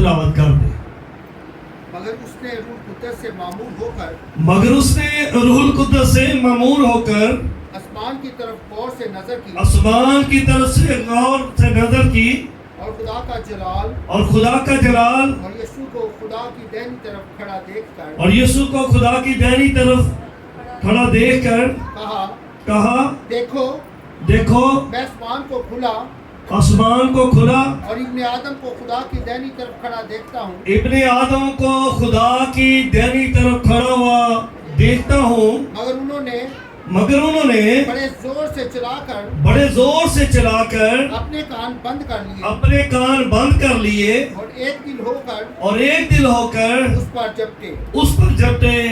تلاوت کر دے. مگر اس نے روح القدس سے معمور ہو کر روح القدس سے معمور ہو کر آسمان کی طرف غور سے نظر کی آسمان کی طرف سے غور سے نظر کی اور خدا کا جلال اور خدا کا جلال اور یسوع کو خدا کی دہنی طرف کھڑا دیکھ کر اور یسوع کو خدا کی دہنی طرف کھڑا دیکھ کر کہا دیکھو میں آسمان کو کھلا اور ابن آدم کو خدا کی دہنی طرف کھڑا دیکھتا ہوں. ابن آدم کو خدا کی دہنی طرف کھڑا ہوا دیکھتا ہوں. مگر انہوں نے بڑے زور سے چلا کر اپنے کان بند کر لیے اور ایک دل ہو کر اس پر جپٹے.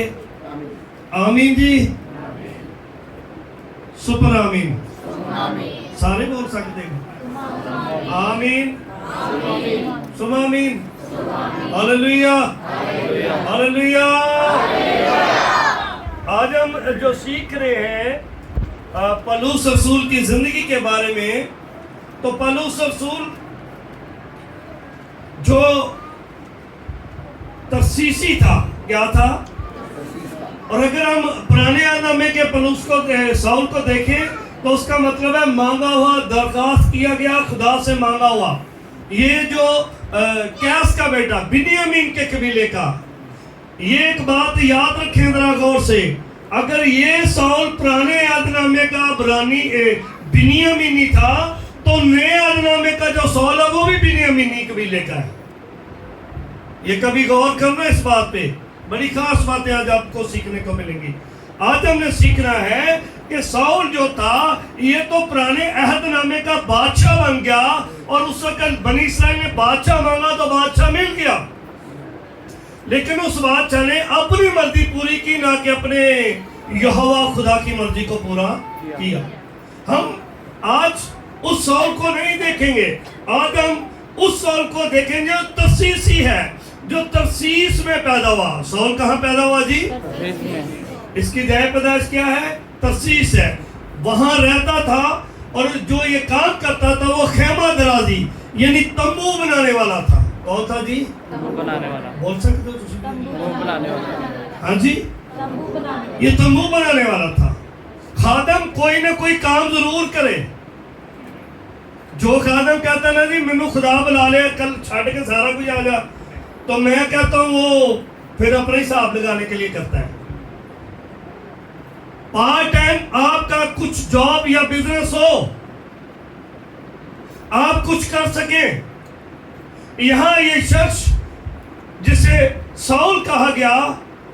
آمین جی. سپر آمین. سارے بول سکتے ہیں آمین. سم آمین. ہاللیلویا. ہاللیلویا. آج ہم جو سیکھ رہے ہیں پولس رسول کی زندگی کے بارے میں، تو پولس رسول جو ترسیسی تھا، کیا تھا؟ اور اگر ہم پرانے نامے کے پولس کو ساؤل کو دیکھیں تو اس کا مطلب ہے مانگا ہوا، درخواست کیا گیا، خدا سے مانگا ہوا. یہ جو کیس کا بیٹا بنیامین کے قبیلے کا، یہ ایک بات یاد رکھیں ذرا غور سے، اگر یہ ساؤل پرانے عہد نامے کا بنیامینی تھا تو نئے عہد نامے کا جو ساؤل ہے وہ بھی بنیامینی قبیلے کا ہے. یہ کبھی غور کرنا اس بات پہ. بڑی خاص باتیں آج آپ کو سیکھنے کو ملیں گی. آج ہم نے سیکھنا ہے کہ ساؤل جو تھا یہ تو پرانے عہد نامے کا بادشاہ بن گیا، اور اس وقت بنی اسرائیل نے بادشاہ مانگا تو بادشاہ مل گیا، لیکن اس بادشاہ نے اپنی مرضی پوری کی، نہ کہ اپنے یہوہ خدا کی مرضی کو پورا کیا. ہم آج اس ساؤل کو نہیں دیکھیں گے، آج ہم اس ساؤل کو دیکھیں گے جو ترسیسی ہے، جو ترسیس میں پیدا ہوا. ساؤل کہاں پیدا ہوا جی؟ اس کی جائے پیدائش کیا ہے؟ ترسیس ہے. وہاں رہتا تھا، اور جو یہ کام کرتا تھا وہ خیمہ درازی یعنی تمبو بنانے والا تھا. کون تھا جی؟ بنانے والا. بول سکتے ہو؟ بنانے والا. ہاں جی، یہ تمبو بنانے والا تھا. خادم کوئی نہ کوئی کام ضرور کرے. جو خادم کہتا ہے نا جی مینوں خدا بلا لے کل چھڑ کے سارا کچھ آ جا، تو میں کہتا ہوں وہ پھر اپنے حساب لگانے کے لیے کرتا ہے. پارٹ ٹائم آپ کا کچھ جاب یا بزنس ہو، آپ کچھ کر سکیں. یہاں یہ شخص جسے ساؤل کہا گیا،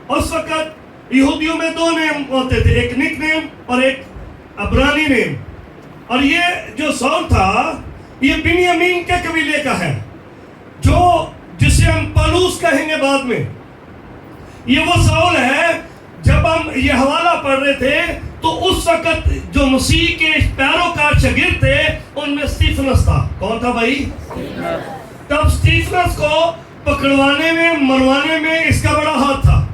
اس وقت یہودیوں میں دو نیم ہوتے تھے، ایک نک نیم اور ایک عبرانی نیم. اور یہ جو ساؤل تھا یہ بنیامین کے قبیلے کا ہے، جسے ہم پولس کہیں گے بعد میں. یہ وہ ساؤل ہے. جب ہم یہ حوالہ پڑھ رہے تھے تو اس وقت جو مسیح کے پیروکار شاگرد تھے ان میں اسطیفنس تھا. کون تھا بھائی؟ تب اسطیفنس کو پکڑوانے میں، مروانے میں اس کا بڑا ہاتھ تھا.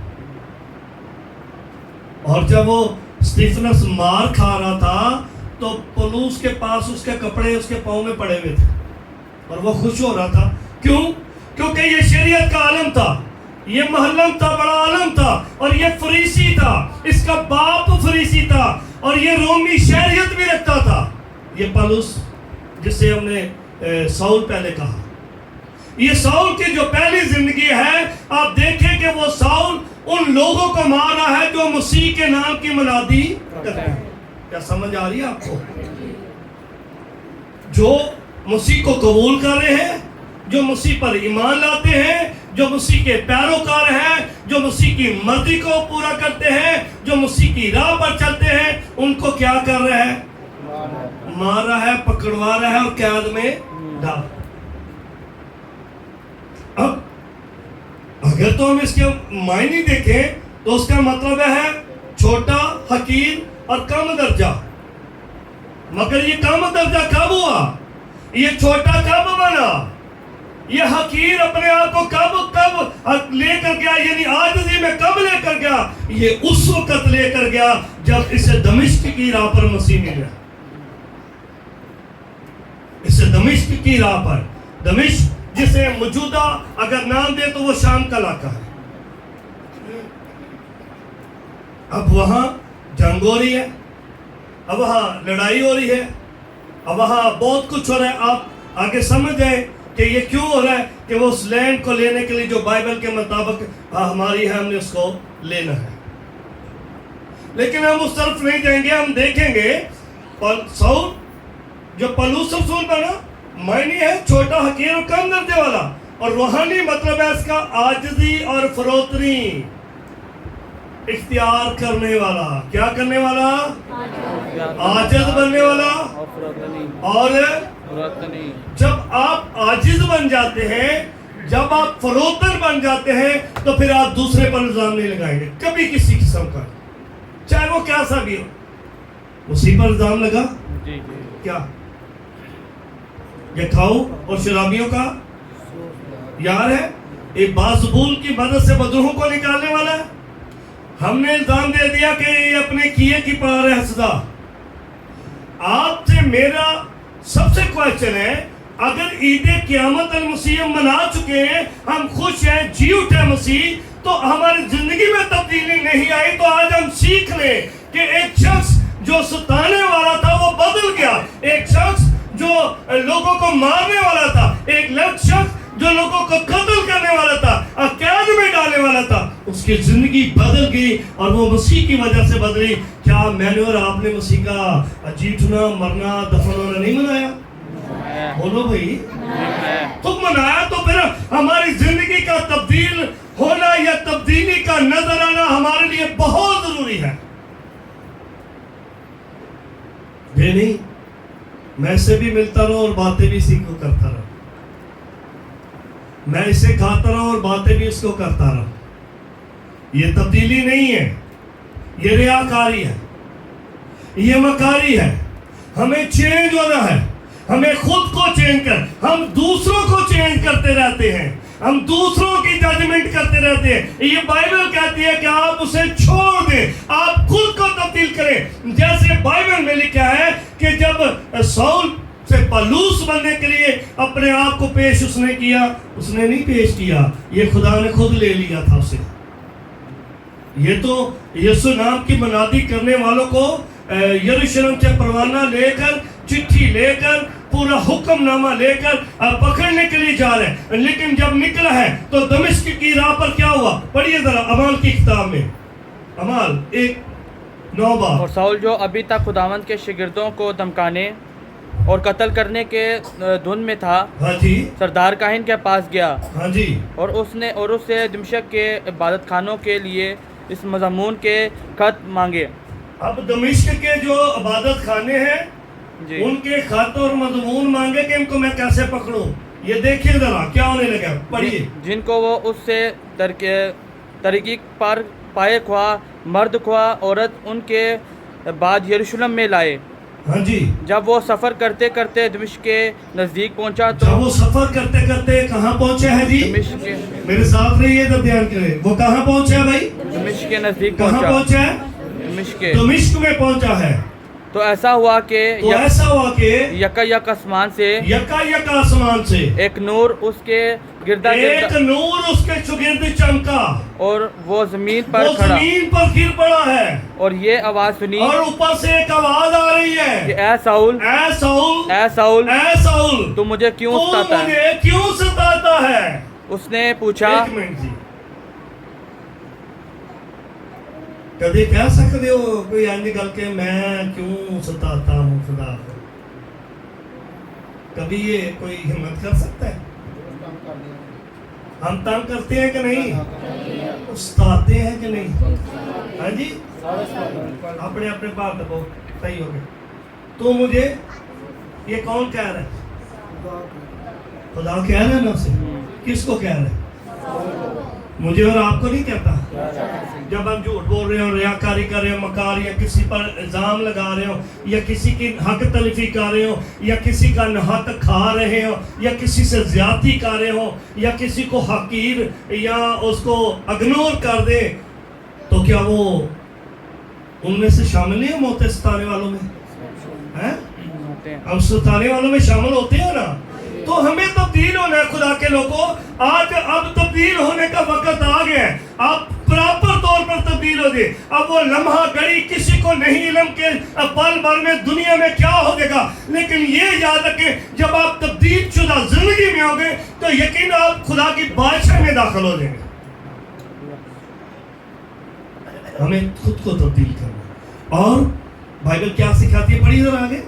اور جب وہ اسطیفنس مار کھا رہا تھا تو پولس کے پاس اس کے کپڑے اس کے پاؤں میں پڑے ہوئے تھے، اور وہ خوش ہو رہا تھا. کیوں؟ کیونکہ یہ شریعت کا عالم تھا، یہ محلم تھا، بڑا عالم تھا، اور یہ فریسی تھا، اس کا باپ فریسی تھا، اور یہ رومی شہریت بھی رکھتا تھا. یہ پولس جسے ہم نے ساؤل پہلے کہا، یہ ساؤل کی جو پہلی زندگی ہے، آپ دیکھیں کہ وہ ساؤل ان لوگوں کو مار رہا ہے جو مسیح کے نام کی منادی کرتے ہیں. کیا سمجھ آ رہی ہے آپ کو؟ جو مسیح کو قبول کر رہے ہیں، جو مسیح پر ایمان لاتے ہیں، جو مسیح کے پیروکار ہیں، جو مسیح کی مرضی کو پورا کرتے ہیں، جو مسیح کی راہ پر چلتے ہیں، ان کو کیا کر رہا ہے؟ مار رہا ہے، پکڑوا رہا ہے اور قید میں ڈال. اب اگر تو ہم اس کے معنی دیکھیں تو اس کا مطلب ہے چھوٹا، حقیر اور کم درجہ. مگر یہ کم درجہ کب ہوا؟ یہ چھوٹا کب بنا؟ یہ حقیر اپنے آپ کو کب لے کر گیا؟ یعنی عاجزی میں کب لے کر گیا؟ یہ اس وقت لے کر گیا جب اسے دمشق کی راہ پر مسیح ملا. اسے دمشق کی راہ پر، دمشق جسے موجودہ اگر نام دے تو وہ شام کا علاقہ ہے. اب وہاں جنگ ہو رہی ہے, اب وہاں لڑائی ہو رہی ہے, اب وہاں بہت کچھ ہو رہا ہے. آپ آگے سمجھ جائیں کہ یہ کیوں ہو رہا ہے, کہ وہ اس لینڈ کو لینے کے لیے جو بائبل کے مطابق ہماری ہے, ہم نے اس کو لینا ہے. لیکن ہم اس طرف نہیں جائیں گے. ہم دیکھیں گے ساؤل جو پلوس رسول بنا, معنی ہے چھوٹا, حقیر اور کم درجے والا, اور روحانی مطلب ہے اس کا عاجزی اور فروتنی, اختیار کرنے والا. کیا کرنے والا؟ عاجز بننے والا. اور جب آپ عاجز بن جاتے ہیں, جب آپ فروتن بن جاتے ہیں, تو پھر آپ دوسرے پر الزام نہیں لگائیں گے کبھی کسی قسم کا, چاہے وہ کیسا بھی ہو. اسی پر الزام لگا کیا یہ کھاؤ اور شرابیوں کا یار ہے, ایک بازبول کی مدد سے بدروحوں کو نکالنے والا ہے. ہم نے الزام دے دیا کہ یہ اپنے کیے کی پار ہے حسدہ. آپ سے میرا سب سے کوشچن ہے, اگر عید قیامت المسیح منا چکے ہیں, ہم خوش ہیں, جی اٹھے مسیح, تو ہماری زندگی میں تبدیلی نہیں آئی, تو آج ہم سیکھ لیں کہ ایک شخص جو ستانے والا تھا وہ بدل گیا, ایک شخص جو لوگوں کو مارنے والا تھا, ایک شخص جو لوگوں کو قتل کرنے والا تھا, قید میں ڈالنے والا تھا, اس کی زندگی بدل گئی اور وہ مسیح کی وجہ سے بدلی. کیا میں نے اور آپ نے مسیح کا جی اٹھنا, مرنا, دفن ہونا نہیں منایا؟ بولو بھائی, تو منایا. تو پھر ہماری زندگی کا تبدیل ہونا یا تبدیلی کا نظر آنا ہمارے لیے بہت ضروری ہے. یہ نہیں میں سے بھی ملتا رہوں اور باتیں بھی اسی کو کرتا رہوں, میں اسے کھاتا رہوں اور باتیں بھی اس کو کرتا رہوں. یہ تبدیلی نہیں ہے, یہ ریاکاری ہے, یہ مکاری ہے. ہمیں چینج ہونا ہے, ہمیں خود کو چینج کر, ہم دوسروں کو چینج کرتے رہتے ہیں, ہم دوسروں کی ججمنٹ کرتے رہتے ہیں. یہ بائبل کہتی ہے کہ آپ اسے چھوڑ دیں, آپ خود کو تبدیل کریں. جیسے بائبل میں لکھا ہے کہ جب ساؤل سے پلوس بننے کے لیے اپنے آپ کو پیش اس نے کیا, اس نے نہیں پیش کیا, یہ خدا نے خود لے لیا تھا اسے. یہ تو یسوع نام کی منادی کرنے والوں کو یروشلم سے پروانہ لے کر, چٹھی لے کر, پورا حکم نامہ لے کر پکڑنے کے لیے جا رہے ہیں. لیکن جب نکلا ہے تو دمشق کی راہ پر کیا ہوا؟ پڑھیے ذرا اعمال کی کتاب میں, اعمال 1:9. اور ساؤل جو ابھی تک خداوند کے شاگردوں کو دھمکانے اور قتل کرنے کے دھن میں تھا, ہاں جی, سردار کاہن کے پاس گیا, ہاں جی, اور اس سے دمشق کے عبادت خانوں کے لیے اس مضمون کے خط مانگے. اب دمشق کے جو عبادت خانے ہیں ان کے خط اور مضمون مانگے کہ ان کو میں کیسے پکڑوں. یہ دیکھیں ذرا کیا ہونے لگا, پڑھیے. جن کو وہ اس سے تحقیق پر پائے, خواہ مرد خواہ عورت, ان کے بعد یروشلم میں لائے. ہاں جی, جب وہ سفر کرتے کرتے دمشق کے نزدیک پہنچا تو جب وہ سفر کرتے کرتے کہاں پہنچا ہے جی؟ دمشق کے, میرے ساتھ رہیے تو دھیان کریں, وہ کہاں پہنچا ہے بھائی؟ دمشق کے نزدیک کہاں پہنچا ہے؟ دمشق میں پہنچا ہے. تو ایسا ہوا کہ یک آسمان سے ایک نور اس کے گردا اس کے چگرد چمکا, اور وہ زمین پر گر پڑا ہے. اور یہ آواز سنی, اور اوپر سے ایک آواز آ رہی ہے کہ اے ساؤل, اے ساؤل, اے ساؤل, اے ساؤل, تو مجھے کیوں ستاتا ہے؟ اس نے پوچھا. ایک منٹ جی, کبھی کہہ سکتے ہو کوئی آنی گل کہ میں کیوں ستاتا ہوں خدا کو؟ کبھی یہ کوئی ہمت کر سکتا ہے؟ ہم تنگ کرتے ہیں کہ نہیں؟ ستاتے ہیں کہ نہیں؟ ہاں جی, اپنے اپنے بات دبو, صحیح ہو گئے. تو مجھے یہ کون کہہ رہا ہے؟ خدا کہہ رہا ہے نا اسے. کس کو کہہ رہا ہے؟ مجھے اور آپ کو نہیں کہتا. جب ہم جھوٹ بول رہے ہو, ریاکاری کر رہے ہو, مکار, یا کسی پر الزام لگا رہے ہو, یا کسی کی حق تلفی کر رہے ہو, یا کسی کا حق کھا رہے ہو, یا کسی سے زیادتی کر رہے ہو, یا کسی کو حقیر یا اس کو اگنور کر دے, تو کیا وہ ان میں سے شامل نہیں ہم ہوتے ستانے والوں میں؟ ہم ستانے والوں میں شامل ہوتے ہیں نا. تو ہمیں تبدیل ہونا ہے خدا کے لوگوں. آج اب تبدیل ہونے کا وقت آ گیا ہے. آپ پراپر طور پر تبدیل ہو گئے. اب وہ لمحہ گھڑی کسی کو نہیں علم کہ پل بھر میں دنیا میں کیا ہو جائے گا, لیکن یہ یاد رکھیں جب آپ تبدیل شدہ زندگی میں ہوں گے تو یقین آپ خدا کی بادشاہ میں داخل ہو جائیں گے. ہمیں خود کو تبدیل کرنا. اور بائبل کیا سکھاتی ہے, پڑھی ذرا آگے.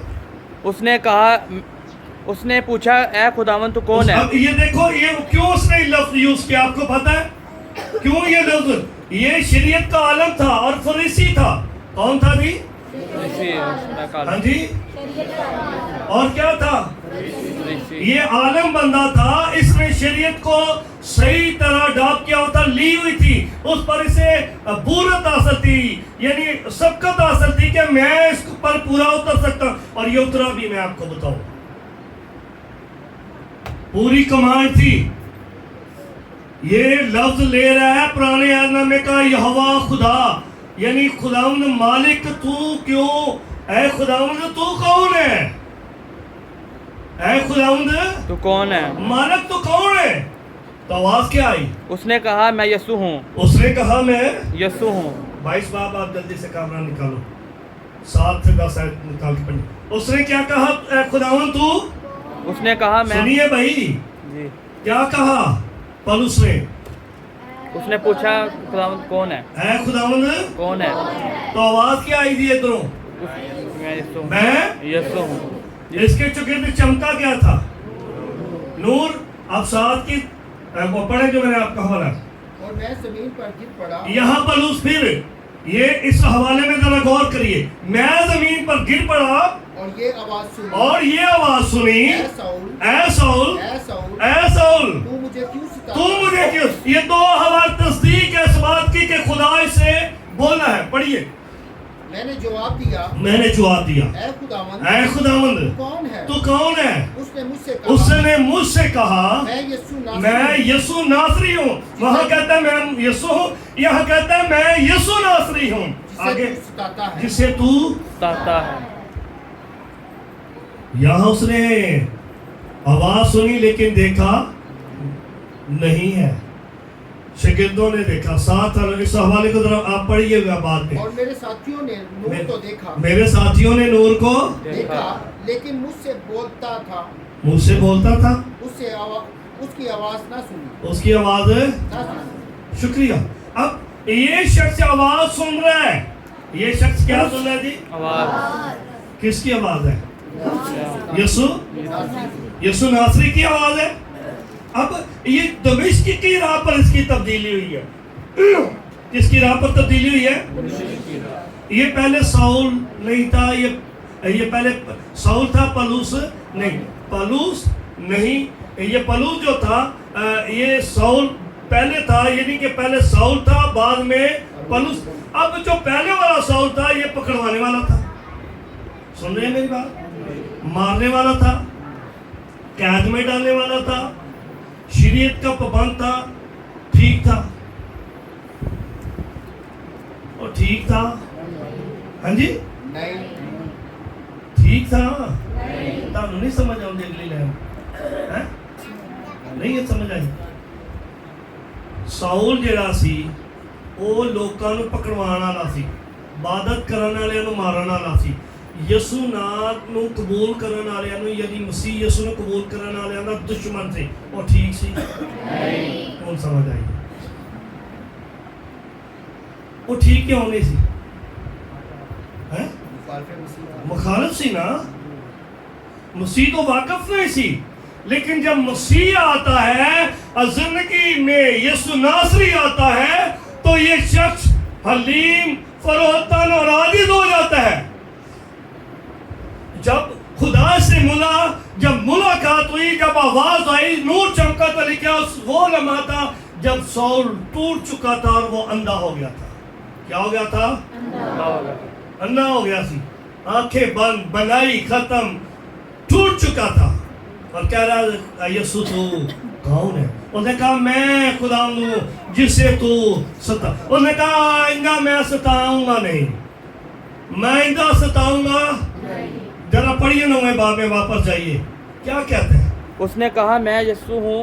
اس نے پوچھا اے خداوند تو کون ہے؟ اب یہ دیکھو یہ کیوں اس نے لفظ یوز کیا, آپ کو پتا ہے کیوں یہ لفظ؟ یہ شریعت کا عالم تھا اور فریسی تھا. کون تھا جی؟ ہاں جی, اور کیا تھا؟ یہ عالم بندہ تھا. اس نے شریعت کو صحیح طرح ڈاپ کیا ہوتا, لی ہوئی تھی اس پر. اسے بورت حاصل تھی, یعنی سبقت حاصل تھی کہ میں اس پر پورا اتر سکتا ہوں. اور یہ اترا بھی, میں آپ کو بتاؤں, پوری کمانڈ تھی. یہ لفظ لے رہا ہے پرانے عہد نامے کا یہوہ خدا, یعنی خداوند مالک. تو کیوں اے خداوند تو کون ہے؟ اے خداوند تو کون ہے؟ مالک تو کون ہے؟ تو آواز کیا آئی؟ اس نے کہا میں یسوع ہوں. اس نے کہا میں یسوع ہوں. 22 باب آپ جلدی سے کامرہ نکالو, 7 سے 10 آیت نکال کے پڑھیں. اس نے کیا کہا اے خداوند تو؟ اس نے کہا میں. سنیے بھائی جی, کیا کہا پولس نے؟ اس نے پوچھا خداوند کون ہے؟ اے خداوند کون ہے؟ تو آواز کیا آئی تھی ادھروں؟ میں یسوع ہوں. میں یسوع ہوں. اس کے چکر چمکا کیا تھا؟ نور. اب 7 کی وہ پڑھیں جو میں نے آپ کا حوالہ. اور میں زمین پر گر پڑا. یہاں پولس پھر یہ اس حوالے میں ذرا غور کریے. میں زمین پر گر پڑا اور یہ آواز سنی. اور یہ آواز سنی, اے ساؤل, اے ساؤل, اے ساؤل, اے ساؤل, تو مجھے کیوں ستاتا تو مجھے کیوں. یہ دو ہماری تصدیق ہے اس بات کی کہ خدا سے بولا ہے. پڑھیے. میں نے جواب دیا, میں نے جواب دیا اے خداوند, اے خداوند کون ہے؟ تو کون ہے؟ اس نے مجھ سے اس کہا, نے مجھ سے کہا میں یسوع ناصری میں یسوع ناصری ہوں. وہاں کہتا ہے میں یسوع ہوں, یہاں کہتا ہے میں یسوع ناصری ہوں. جسے آگے تو ستاتا ہے. جسے تو ستاتا ہے. یہاں اس نے آواز سنی لیکن دیکھا نہیں ہے. شاگردوں نے دیکھا. 7 اس حوالے کو ذرا آپ پڑھیے گا بعد میں. اور میرے ساتھیوں نے نور تو دیکھا, میرے ساتھیوں نے نور کو دیکھا, لیکن مجھ سے بولتا تھا, مجھ سے بولتا تھا, اس کی آواز نہ سنی. اس کی آواز. نہ سنی. شکریہ. اب یہ شخص آواز سن رہا ہے. یہ شخص کیا سن رہا ہے جی؟ آواز. کس کی آواز ہے؟ یسوع ناصری. یسوع ناصری کی آواز ہے. اب یہ دمشق کی راہ پر اس کی تبدیلی ہوئی ہے. کس کی راہ پر تبدیلی ہوئی ہے؟ یہ پہلے ساؤل نہیں تھا, یہ پہلے ساؤل تھا, پولس نہیں. پولس نہیں, یہ پولس جو تھا یہ ساؤل پہلے تھا, یعنی کہ پہلے ساؤل تھا بعد میں پولس. اب جو پہلے والا ساؤل تھا یہ پکڑوانے والا تھا. سن رہے ہیں میری بات؟ مارنے والا تھا, قید میں ڈالنے والا تھا, شریعت کا پابند تھا. ٹھیک تھا اور ٹھیک تھا. ہاں جی نہیں, ٹھیک تھا. تانوں نہیں سمجھ آؤں اگلی لائن نہیں یہ سمجھ آئی. ساؤل جڑا سی وہ لوکاں نوں پکڑوان والا سی, عبادت کرن والےاں نوں مارن والا سی. یسوع نات نو قبول کرن والےاں نوں یعنی مسیح یسوع نو قبول کرن والےاں دا دشمن سی. وہ ٹھیک سی؟ نہیں. کون سمجھ آئی؟ وہ ٹھیک کیوں نہیں سی؟ مخالف سی نا. مسیح تو واقف نہیں سی, لیکن جب مسیح آتا ہے زندگی میں, یسوع ناصری آتا ہے, تو یہ شخص حلیم, فروتن اور عاجز ہو جاتا ہے. جب خدا سے جب ملاقات ہوئی, جب آواز آئی, نور چمکا, تو لکھا وہ لمحہ تھا جب ساؤل ٹوٹ چکا تھا اور وہ اندھا ہو گیا تھا. کیا ہو گیا تھا؟ اندھا ہو گیا سی. آنکھیں بند, بنائی ختم, ٹوٹ چکا تھا. اور کہہ رہا یسوع تو کون ہے؟ اس نے کہا میں خدا ہوں جسے تو ستا. اس نے کہا آئندہ میں ستاؤں گا نہیں, میں آئندہ ستاؤں گا. ذرا پڑھیے 9 باب میں واپس جائیے. کیا کہتے ہیں؟ اس نے کہا میں یسوع ہوں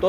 تو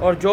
اور جو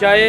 چاہے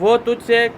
وہ تجھ سے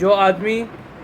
جو آدمی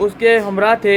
اس کے ہمراہ تھے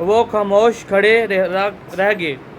وہ خاموش کھڑے رہ گئے,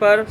پر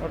اور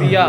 پیا.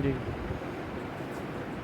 جی.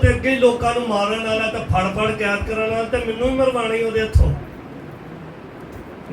ਤੇ ਅੱਗੇ ਲੋਕਾਂ ਨੂੰ ਮਾਰਨ ਵਾਲਾ ਤੇ ਫੜ ਕੈਦ ਕਰਨ ਵਾਲਾ ਤੇ ਮੈਨੂੰ ਹੀ ਮਰਵਾਣੀ ਉਹਦੇ ਹੱਥੋਂ.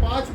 5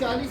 40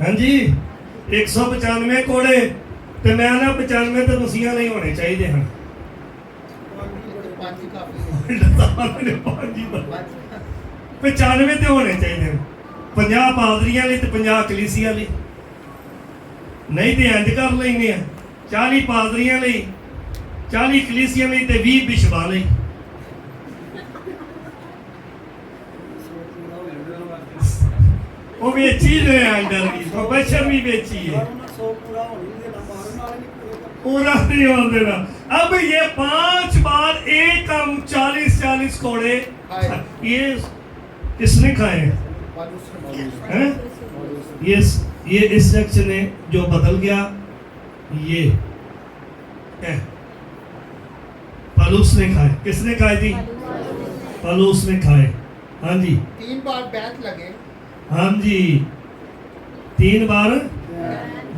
ہاں جی 195 کوڑے تے میں نا 95 تے مسیحاں نہیں ہونے چاہیے ہیں 95 تے ہونے چاہیے 50 پادریاں لئی تے 50 کلیسیاں لئی نہیں تے انج کر لینے ہیں 40 پادریاں لئی 40 کلیسیاں لئی تے 20 بشپاں لئی وہ بیچی نے آئندر بھی پروفیشن بھی بیچی ہے پورا نہیں ہو دینا اب یہ 5 بار ایک کم 40 کوڑے یہ کس نے کھائے ہیں یہ اس شخص نے جو بدل گیا یہ پالوس نے کھائے کس نے کھائے جی پالوس نے کھائے ہاں جی 3 بار بیعت لگے ہاں جی 3 بار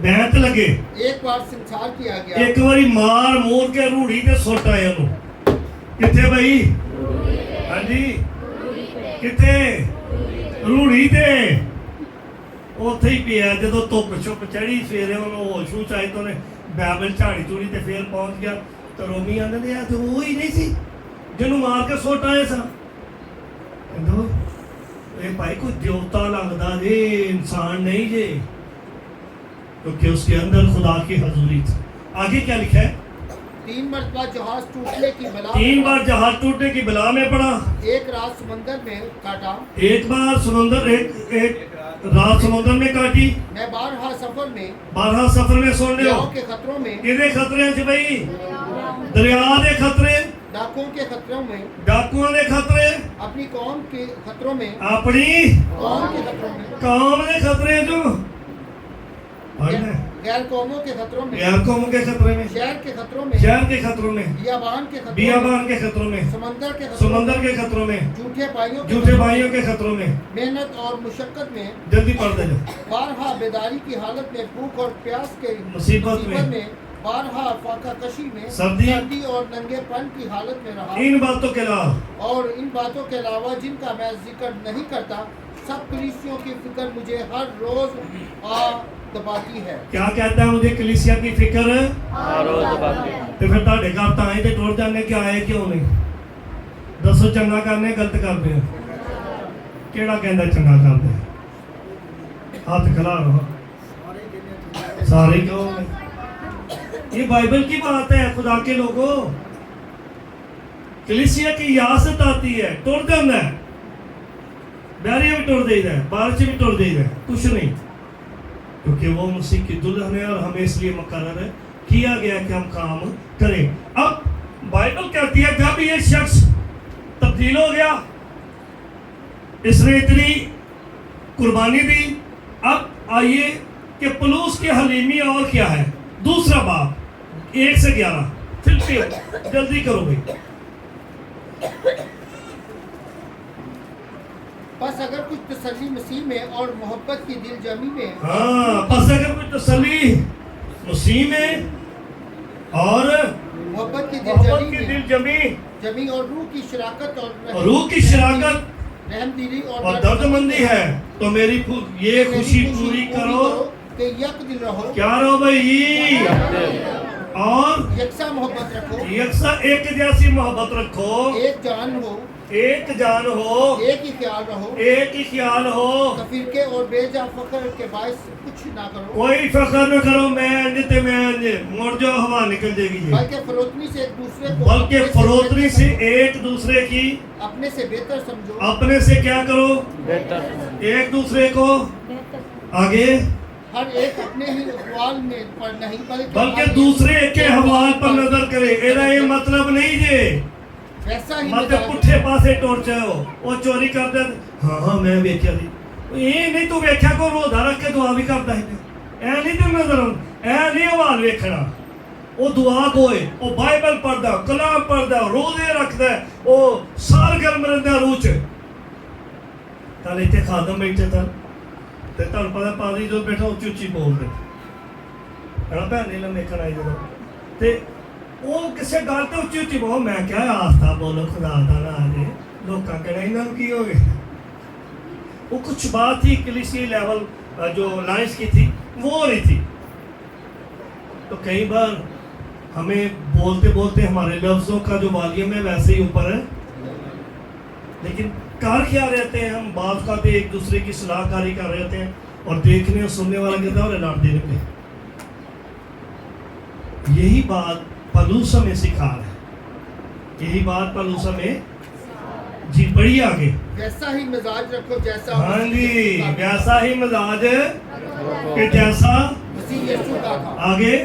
بیعت لگے ایک بار سنسار کیا گیا ایک باری مار مور کے روڑی تے سٹ آیا نو کتھے بھائی ہاں جی کتھے روڑی تے اوتھے ہی پیا جدو دھوپ چھپ چڑھی سویرے انہوں ہوش ہوش آئی تو نے بائبل جھاڑی چوڑی تے پھر پہنچ گیا تو رومی آندے نے تو وہی نہیں سی جنوں مار کے سٹ آئے سا کہندو اے بھائی کوئی دیوتا لگدا جے انسان نہیں جے کیونکہ اس کے اندر خدا کی حضوری تھی آگے کیا لکھا ہے 3 مرتبہ جہاز ٹوٹنے کی بلا 3 بار جہاز ٹوٹنے کی بلا میں پڑا ایک رات سمندر میں کاٹا ایک بار سمندر ایک رات سمندر میں کاٹی میں 12 سفر میں سن لیا کے خطروں میں کدے خطرے ہیں بھائی دریا دے خطرے ڈاکوؤں کے خطروں میں ڈاکوؤں دے خطرے اپنی قوم کے خطروں میں اپنی قوم کے خطروں میں قوم دے خطرے جو غیر قوموں کے خطروں میں غیر قوموں کے خطرے میں شہر کے خطروں میں شہر کے خطروں میں بیابان کے خطروں میں سمندر کے خطروں میں جھوٹے بھائیوں کے خطروں میں محنت اور مشقت میں جلدی پڑھ دے بارہا بیداری کی حالت میں بھوک اور پیاس کے مصیبت میں بارہا فاقہ کشی میں سردی اور ننگے پن کی حالت میں رہا ان باتوں کے علاوہ جن کا میں ذکر نہیں کرتا سب کلیسیوں کی فکر مجھے ہر روز دباتی ہے کیا کہتا ہے مجھے کلیسیا کی فکر ہر روز دباتی ہے تو پھر تاڑے گھر تا آئے تے ٹوٹ جانے کیا آئے کیوں نہیں دسو چنگا کرنے غلط کرتے ہیں کیڑا کہندا چنگا کرتے ہیں ہاتھ کھلا رہو سارے کیوں یہ بائبل کی بات ہے خدا کے لوگوں کلیسیا کی یاست آتی ہے ٹوٹ جانا ہے بیاریاں بھی ٹوٹ دے ہے بارش بھی ٹوٹ دے ہے کچھ نہیں کیونکہ وہ مسیح کی دلہن ہے اور ہمیں اس لیے مقرر ہے کیا گیا کہ ہم کام کریں اب بائبل کہتی ہے جب یہ شخص تبدیل ہو گیا اس نے اتنی قربانی دی اب آئیے کہ پلوس کی حلیمی اور کیا ہے دوسرا باب 1 سے 11 پھر جلدی کرو بھائی بس اگر کچھ تسلی مسیح میں اور محبت کی دل جمی میں بس اگر کچھ تسلی مسیح میں اور محبت کی دل جمی اور روح کی شراکت رحم دلی اور درد مندی ہے تو میری یہ خوشی پوری کرو کہ یک دل رہو کیا رہو بھائی اور یکساں محبت رکھو یکساں ایک جیسی محبت رکھو ایک جان ہو ایک ہی خیال ہو فرقے اور بے جا فخر کے باعث کچھ نہ کرو کوئی فخر نہ کرو میں مڑ جاؤ ہوا نکل جائے گی بلکہ فروتنی سے ایک دوسرے کی اپنے سے بہتر سمجھو اپنے سے کیا کرو بہتر ایک دوسرے کو آگے ہر ایک اپنے ہی احوال میں پر نہیں بلکہ دوسرے کے احوال پر نظر کرے یہ مطلب نہیں جے مطلب پٹھے پاسے ٹوڑ چاہو وہ چوری کر دے ہاں میں ویکھیا دی یہ نہیں تو ویکھیا کو روزہ رکھ کے دعا بھی کرتا ہے اے نہیں تے نظر اے نہیں حوال ویکھنا وہ دعا کوئے وہ بائبل پڑھدا کلام پڑھدا روزے رکھدا وہ سرگرم رہندا روح چ کل ایتھے خادم بیٹھے تھا تے تانوں پتہ پادری جو بیٹھا اچھی اچھی بول دے ہنا بہن نے ویکھن آئی جدوں تے وہ کسے گل تے اچھی اچھی بول میں کیا آستا بولو خدا دا نام لے لوکاں کہنا انہاں کی ہو گئے وہ کچھ بات ہی کلیسی لیول جو لائنس کی تھی وہ ہو رہی تھی. تو کئی بار ہمیں بولتے بولتے ہمارے لفظوں کا جو والیوم ہے ویسے ہی اوپر ہے, لیکن کار کیا رہتے ہیں ہم بعض کا بھی ایک دوسرے کی صلاح کاری کر رہے ہوتے ہیں اور دیکھنے اور سننے والا کہتا ہے اور اعلان دینے پہ. یہی بات پولس ہمیں سکھا رہا ہے, یہی بات پولس ہمیں. جی پڑھیے آگے. ویسا ہی مزاج رکھو جیسا ہاں جی, ویسا ہی مزاج کہ جیسا مسیح یسوع کا تھا. آگے.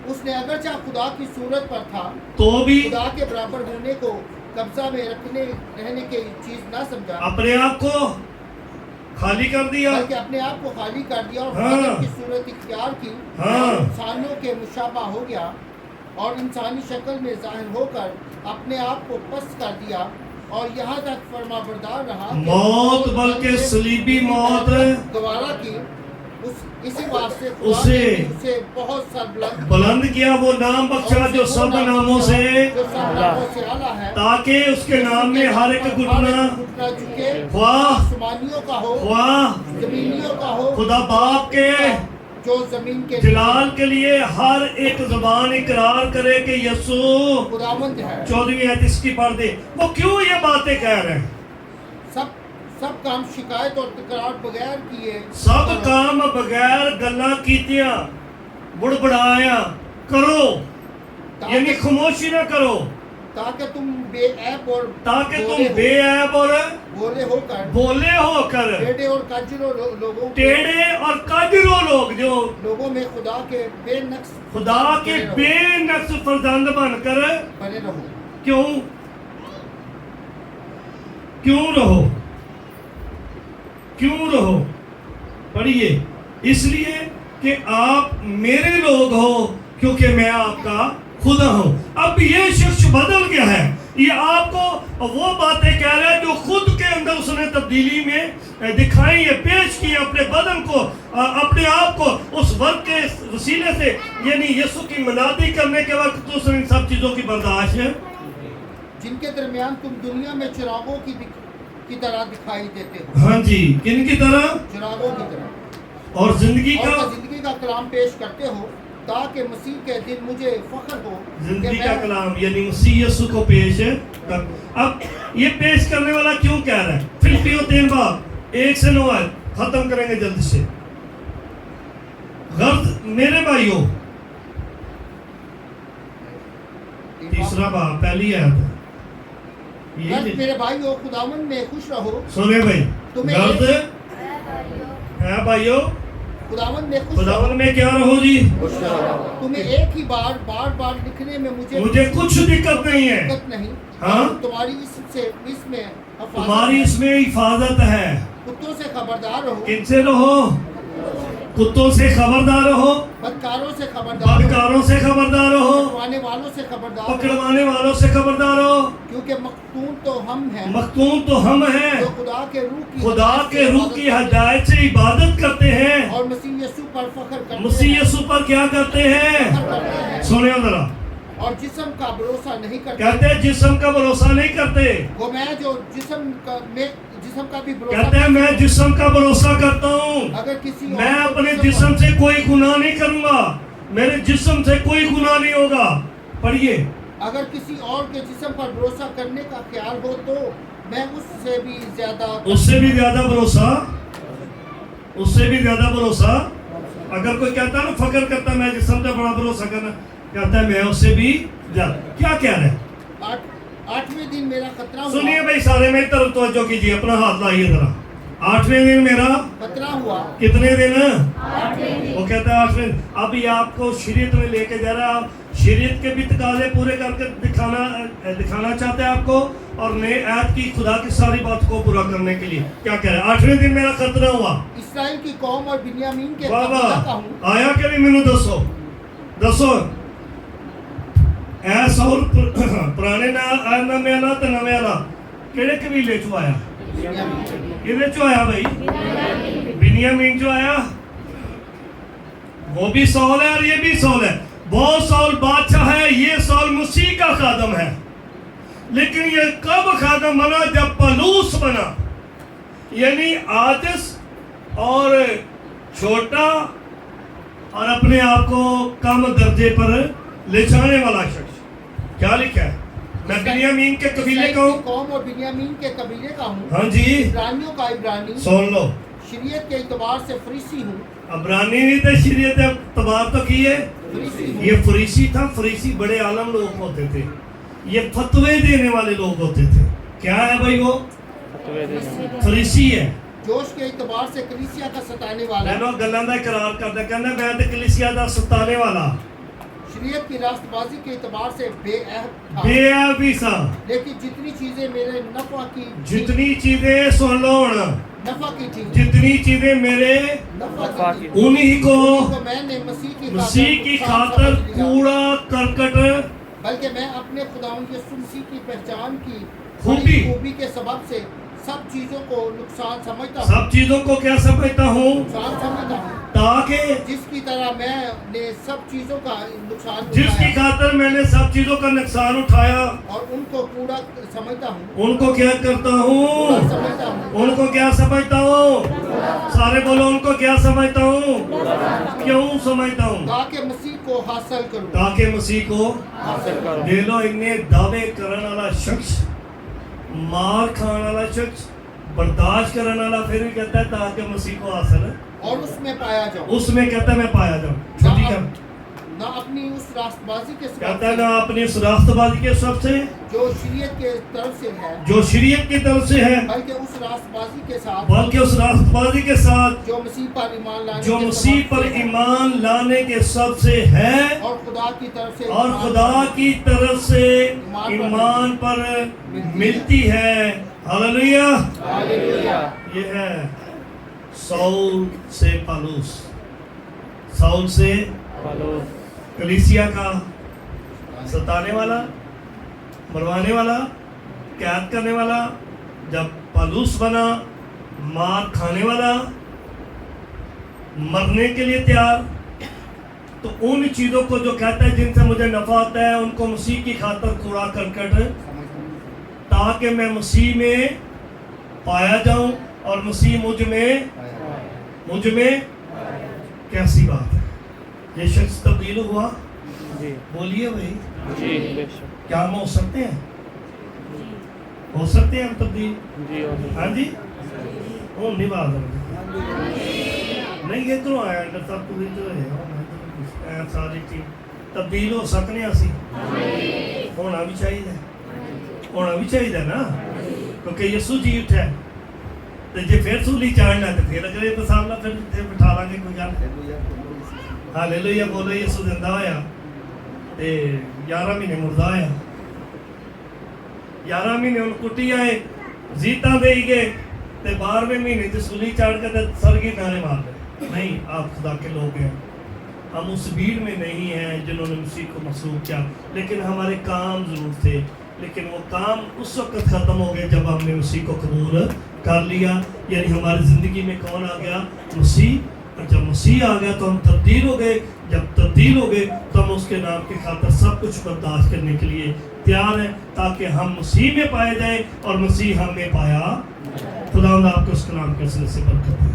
اس نے اگرچہ خدا کی صورت پر تھا تو بھی خدا کے برابر ہونے کو قبضہ میں رہنے کی چیز نہ سمجھا, اپنے آپ کو خالی کر دیا, بلکہ اپنے آپ کو خالی کر دیا اور خدا کی صورت اختیار کی اور انسانوں کے مشابہ ہو گیا اور انسانی شکل میں ظاہر ہو کر اپنے آپ کو پست کر دیا اور یہاں تک فرما بردار رہا موت بلکہ صلیبی موت گوارا کی. اسی واسطے اسے بہت سربلند بلند کیا, وہ نام بخشا جو سب ناموں سے اعلیٰ ہے, تاکہ اس کے نام میں ہر ایک گھٹنا جھکے, خواہ آسمانیوں کا ہو خواہ زمینیوں کا ہو, خدا باپ کے جو زمین کے جلال کے لیے ہر ایک زبان اقرار کرے کہ یسوع خداوند ہے. 14ویں آیت اس کی پڑھ دے. وہ کیوں یہ باتیں کہہ رہے ہیں؟ سب کام شکایت اور تکرار بغیر کیے, سب کام بغیر گلاں کیتیاں بڑبڑایا کرو, یعنی خاموشی نہ کرو, تاکہ تم بے عیب اور بولے ہو کر ٹیڑے اور قادروں لوگ جو لوگوں میں خدا کے بے نقص فرزند بن کر بنے رہو. کیوں رہو پڑھیے. اس لیے کہ آپ میرے لوگ ہو کیونکہ میں آپ کا خدا ہوں. اب یہ شخص بدل گیا ہے, یہ آپ کو وہ باتیں کہہ رہا ہے جو خود کے اندر اس نے تبدیلی میں دکھائی ہے, پیش کی اپنے بدن کو, اپنے آپ کو اس ورک کے وسیلے سے, یعنی یسوع کی منادی کرنے کے وقت اس نے ان سب چیزوں کی برداشت ہے. جن کے درمیان تم دنیا میں چراغوں کی طرح دکھائی دیتے ہو. ہاں جی, کن کی طرح؟ چراغوں کی طرح. اور زندگی کا کلام پیش کرتے ہو تاکہ مسیح کے دن مجھے فخر ہو. زندگی کا کلام یعنی مسیح یسوع کو پیش کر. اب یہ پیش کرنے والا کیوں کہہ رہا ہے؟ فلپیوں 3 باب 1 سے 9 ختم کریں گے جلدی سے. غرض میرے بھائیوں, تیسرا باب پہلی آیت, میرے بھائیو خداوند میں خوش رہو. سنے بھائی, غرض ہے بھائیو خداوند میں خداوند میں کیا رہو جی؟ تمہیں ایک ہی بار لکھنے میں مجھے کچھ دقت نہیں ہے. ہاں, تمہاری اس میں حفاظت ہے. کتوں سے خبردار رہو. کن سے رہو؟ کتوں سے خبردار رہو, بدکاروں سے خبردار رہو, پکڑوانے والوں سے خبردار رہو. کیونکہ مختون تو ہم ہیں جو خدا کے روح کی ہدایت سے عبادت کرتے ہیں اور مسیح یسوع پر فخر کرتے ہیں. مسیح یسوع پر کیا کرتے ہیں؟ سنیں ذرا. اور جسم کا بھروسہ نہیں کرتے. کہتے ہیں جسم کا بھروسہ نہیں کرتے. وہ میں جو جسم کا بھی کہتے ہیں میں جسم کا بھروسہ کرتا ہوں. میں اپنے جسم سے کوئی گناہ نہیں کروں گا, میرے جسم سے کوئی گناہ نہیں ہوگا. پڑھیے. اگر کسی اور کے جسم پر بھروسہ کرنے کا خیال ہو تو میں اس سے بھی زیادہ بھروسہ اگر کوئی کہتا ہے نا فخر کرتا ہے میں جسم سے بڑا بھروسہ کرنا, کہتا ہے میں اس سے بھی زیادہ. کیا کہہ رہے ہیں؟ 8ویں دن میرا خطرہ ہوا. سنیے بھائی سارے میری طرف توجہ کیجیے, اپنا ہاتھ لائیے ذرا. 8ویں دن میرا خطرہ ہوا. کتنے دن؟ وہ کہتا ہے 8ویں. ابھی آپ کو شریعت میں لے کے جا رہا ہے, آپ شریعت کے بھی تقاضے پورے کر کے دکھانا چاہتے ہیں آپ کو, اور نئے عہد کی خدا کی ساری بات کو پورا کرنے کے لیے. کیا کہہ رہے ہیں؟ 8ویں دن میرا خطرہ ہوا. اسرائیل کی قوم اور بنیامین کے قبیلہ کا ہوں. آیا کہ نہیں مینوں دسو اے سول پرانے نامے والا تے نویں والا کہڑے قبیلے چوں آیا؟ کدے چوں آیا بھائی؟ بنیامین چوں آیا. وہ بھی سول ہے اور یہ بھی سول ہے. وہ سول بادشاہ ہے, یہ سول مسیح کا خادم ہے. لیکن یہ کب خادم بنا؟ جب پولس بنا. یعنی عاجز اور چھوٹا اور اپنے آپ کو کم درجے پر لے جانے والا شخص. کیا لکھا ہے؟ میں بنیامین کے قبیلے کا ہوں. قوم اور بنیامین کے قبیلے کا ہوں. ہاں جی, عبرانیوں کا عبرانی. سن لو, شریعت کے اعتبار سے فریسی ہوں. عبرانی نہیں تھے, شریعت اعتبار تو کی ہے. یہ فریسی تھا. فریسی بڑے عالم لوگ ہوتے تھے, یہ فتوے دینے والے لوگ ہوتے تھے. کیا ہے بھائی وہ؟ فریسی ہے. جوش کے اعتبار سے کلیسیا کا ستانے والا. میں گلاں دا اقرار کردا, کہندا میں تے کلیسیا دا ستانے والا. شریعت کی راست بازی کے اعتبار سے بے عہد تھا. بے عہد سا. لیکن جتنی چیزیں میرے نفع کی, جتنی چیزیں, سن لو ہن, نفع کی تھی, جتنی چیزیں میرے نفع کی, انہی کو میں نے مسیح کی خاطر کوڑا کرکٹ, بلکہ میں اپنے خداوند یسوع مسیح کی پہچان کی خوبی کے سبب سے سب چیزوں کو نقصان سمجھتا ہوں. سب چیزوں کو کیا سمجھتا ہوں؟ نقصان سمجھتا ہوں, تاکہ جس کی طرح میں نے سب چیزوں کا نقصان جس کی خاطر میں نے سب چیزوں کا نقصان اٹھایا اور ان کو کوڑا سمجھتا ہوں. ان کو کیا کرتا ہوں؟ سمجھتا ہوں. ان کو کیا سمجھتا ہوں؟ سارے بولو, ان کو کیا سمجھتا ہوں؟ کیوں سمجھتا ہوں؟ تاکہ مسیح کو حاصل کروں. تاکہ مسیح کو حاصل کروں. دے لو. انہیں دعوے کرنے والا شخص, مار کھانے والا شخص, برداشت کرنے والا پھر بھی کہتا ہے تاکہ مسیح کو حاصل ہے, اور اس میں پایا جاؤں. اس میں کہتا ہے میں پایا جاؤں. چھوٹی کر نہ اپنی اس راست بازی کے کہتا ہے, نہ اپنی اس راست بازی کے سب سے جو شریعت کے طرف سے ہے, جو شریعت کی طرف سے ہے, بلکہ اس راست بازی کے ساتھ, بلکہ اس راست بازی کے ساتھ جو مسیح پر ایمان لانے جو کے مسیح سبب پر سے ہے, ایمان لانے کے سب سے ہے, اور خدا کی طرف سے اور خدا کی طرف سے ایمان پر ملتی ہے. ہاللویا. ہاللویا. یہ ہے سول سے پالوس, سول سے کلیسیا کا ستانے والا, مروانے والا, قید کرنے والا. جب پالوس بنا, مار کھانے والا, مرنے کے لیے تیار, تو ان چیزوں کو جو کہتا ہے جن سے مجھے نفع آتا ہے ان کو مسیح کی خاطر کوڑا کرکٹ, تاکہ میں مسیح میں پایا جاؤں اور مسیح مجھ میں. کیسی بات ہے. یہ شخص تبدیل ہوا. بولیے بھائی, کیا ہم ہو سکتے ہیں؟ ہو سکتے ہیں ہم تبدیل؟ ہاں جی, ہوں نہیں بات نہیں. یہ تو آیا سب ہے ساری ٹیم تبدیل ہو سکنے, اسی ہونا بھی چاہیے, ہونا بھی چاہیے نا, کیونکہ یسوع جی اٹھا ہے. تو جی پھر سولی چاڑنا تو پھر اگر یہ سامنا پھر بٹھا لیں گے کوئی گل. ہاللویا. بولو یسوع زندہ ہویا تے 11 مہینے مردہ ہویا. 11 مہینے ان کٹی آئے, زیتاں دے گئے, تے 12ویں مہینے تے سولی چاڑ کے تے سرگی نعرے مار دے. نہیں, آپ خدا کے لوگ ہیں, ہم اس بھیڑ میں نہیں ہیں جنہوں نے مسیح کو مسلوب کیا, لیکن ہمارے کام ضرور تھے. لیکن وہ کام اس وقت ختم ہو گئے جب ہم نے مسیح کو قبول کر لیا. یعنی ہماری زندگی میں کون آ گیا؟ مسیح. اور جب مسیح آ گیا تو ہم تبدیل ہو گئے. جب تبدیل ہو گئے تو ہم اس کے نام کی خاطر سب کچھ برداشت کرنے کے لیے تیار ہیں, تاکہ ہم مسیح میں پائے جائیں اور مسیح ہم میں پایا. خداوند آپ کو اس کلام کے سلسلے سے برکت دے.